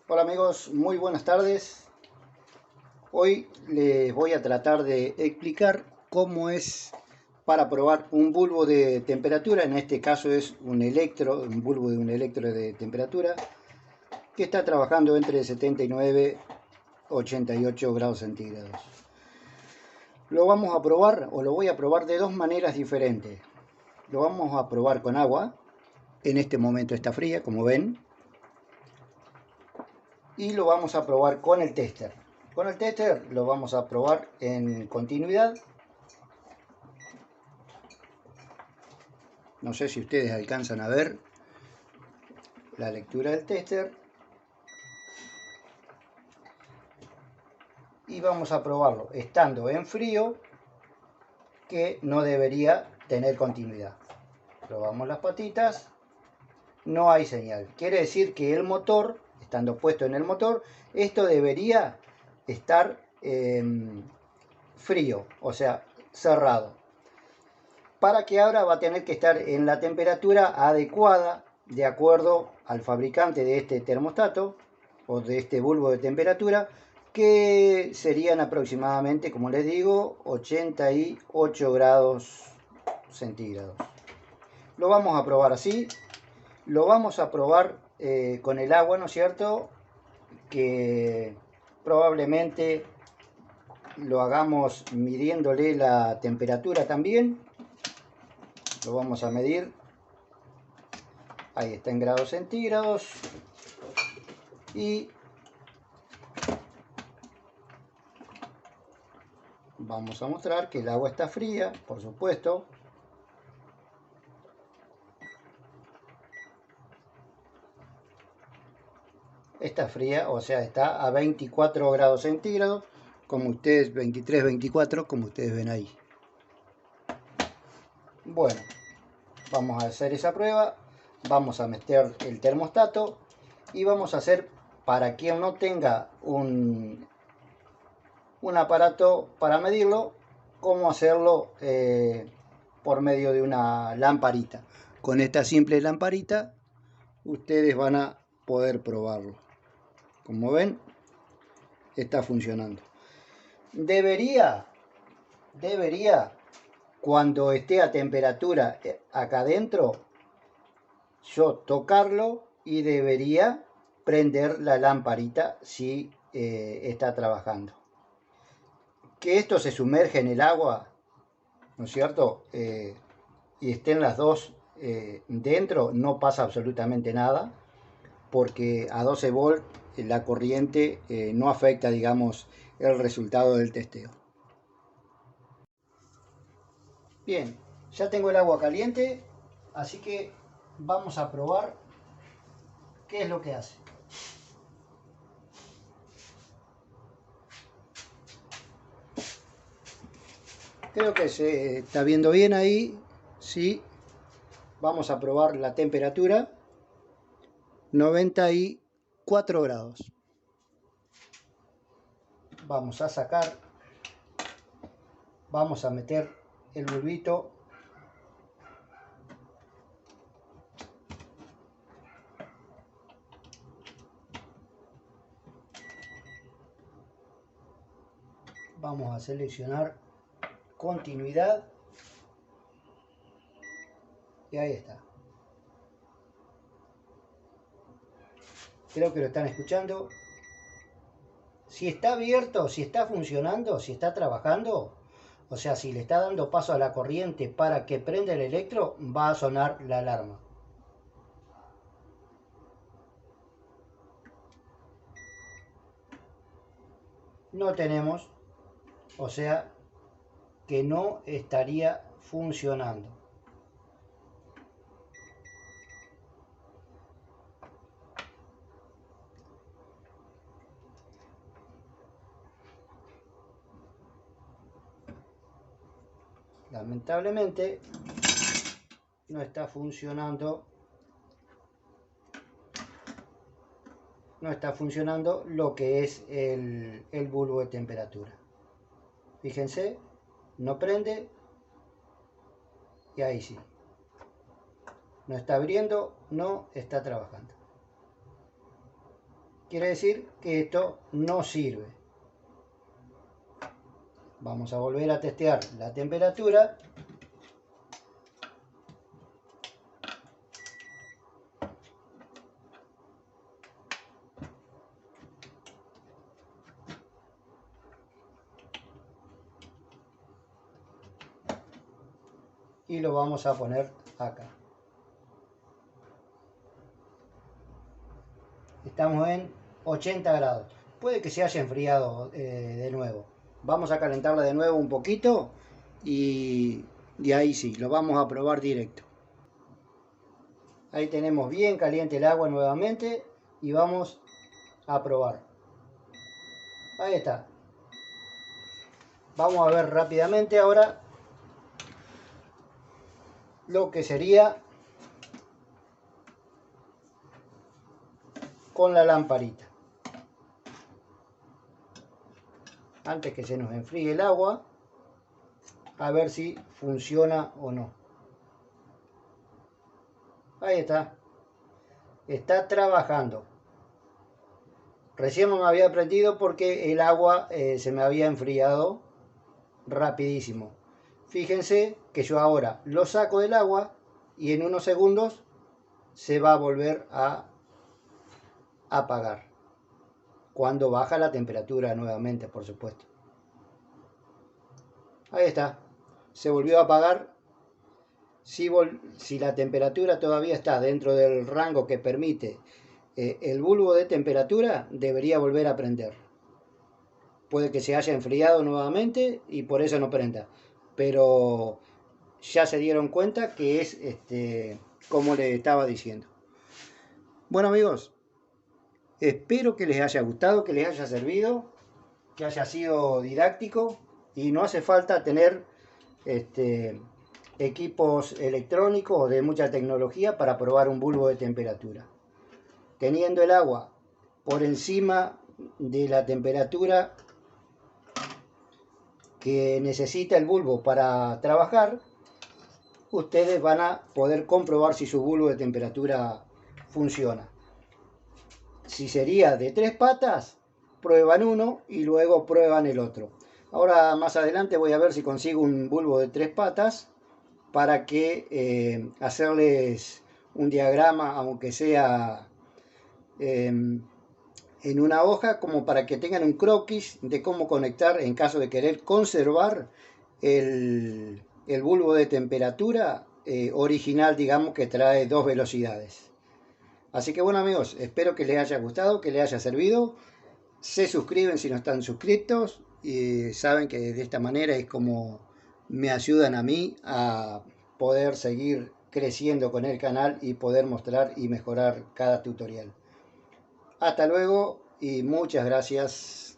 Hola amigos, muy buenas tardes. Hoy les voy a tratar de explicar cómo es para probar un bulbo de temperatura. En este caso es un bulbo de un electro de temperatura que está trabajando entre 79 y 88 grados centígrados. Lo vamos a probar o lo voy a probar de dos maneras diferentes. Lo vamos a probar con agua. En este momento está fría, como ven. Y lo vamos a probar con el tester. Con el tester lo vamos a probar en continuidad. No sé si ustedes alcanzan a ver la lectura del tester. Y vamos a probarlo estando en frío, que no debería tener continuidad. Probamos las patitas, no hay señal. Quiere decir que el motor, estando puesto en el motor, esto debería estar frío, o sea, cerrado. Para que abra va a tener que estar en la temperatura adecuada de acuerdo al fabricante de este termostato o de este bulbo de temperatura, que serían aproximadamente, como les digo, 88 grados centígrados. Lo vamos a probar así, lo vamos a probar con el agua, ¿no es cierto? Que probablemente lo hagamos midiéndole la temperatura también. Lo vamos a medir. Ahí está en grados centígrados. Y vamos a mostrar que el agua está fría, por supuesto. Está fría, o sea, está a 24 grados centígrados, como ustedes, 23, 24, como ustedes ven ahí. Bueno, vamos a hacer esa prueba. Vamos a meter el termostato y vamos a hacer, para quien no tenga un aparato para medirlo, cómo hacerlo por medio de una lamparita. Con esta simple lamparita ustedes van a poder probarlo. Como ven, está funcionando. Debería, cuando esté a temperatura acá adentro, yo tocarlo y debería prender la lamparita si está trabajando. Que esto se sumerge en el agua, ¿no es cierto? Y estén las dos dentro, no pasa absolutamente nada, porque a 12 volt la corriente no afecta, digamos, el resultado del testeo. Bien, ya tengo el agua caliente, así que vamos a probar qué es lo que hace. Creo que se está viendo bien ahí, sí. Vamos a probar la temperatura, 94 grados. Vamos a sacar, vamos a meter el bulbito. Vamos a seleccionar continuidad y ahí está. Creo que lo están escuchando. Si está abierto, si está funcionando, si está trabajando, o sea, si le está dando paso a la corriente para que prenda el electro, va a sonar la alarma. No tenemos, o sea, que no estaría funcionando. Lamentablemente no está funcionando. No está funcionando lo que es el bulbo de temperatura. Fíjense, no prende y ahí sí. No está abriendo, no está trabajando. quiere decir que esto no sirve. Vamos a volver a testear la temperatura. Y lo vamos a poner acá. Estamos en 80 grados. Puede que se haya enfriado de nuevo. Vamos a calentarla de nuevo un poquito y ahí sí, lo vamos a probar directo. Ahí tenemos bien caliente el agua nuevamente y vamos a probar. Ahí está. Vamos a ver rápidamente ahora lo que sería con la lamparita. Antes que se nos enfríe el agua, a ver si funciona o no. Ahí está. Está trabajando. Recién me había prendido porque el agua se me había enfriado rapidísimo. Fíjense que yo ahora lo saco del agua y en unos segundos se va a volver a apagar. Cuando baja la temperatura nuevamente, por supuesto. Ahí está. Se volvió a apagar. Si la temperatura todavía está dentro del rango que permite el bulbo de temperatura, debería volver a prender. Puede que se haya enfriado nuevamente y por eso no prenda. Pero ya se dieron cuenta que es como les estaba diciendo. Bueno amigos, espero que les haya gustado, que les haya servido, que haya sido didáctico y no hace falta tener equipos electrónicos o de mucha tecnología para probar un bulbo de temperatura. Teniendo el agua por encima de la temperatura que necesita el bulbo para trabajar, ustedes van a poder comprobar si su bulbo de temperatura funciona. Si sería de 3 patas, prueban uno y luego prueban el otro. Ahora más adelante voy a ver si consigo un bulbo de 3 patas para que hacerles un diagrama, aunque sea en una hoja, como para que tengan un croquis de cómo conectar en caso de querer conservar el bulbo de temperatura original, digamos, que trae 2 velocidades. Así que bueno amigos, espero que les haya gustado, que les haya servido. Se suscriben si no están suscritos y saben que de esta manera es como me ayudan a mí a poder seguir creciendo con el canal y poder mostrar y mejorar cada tutorial. Hasta luego y muchas gracias.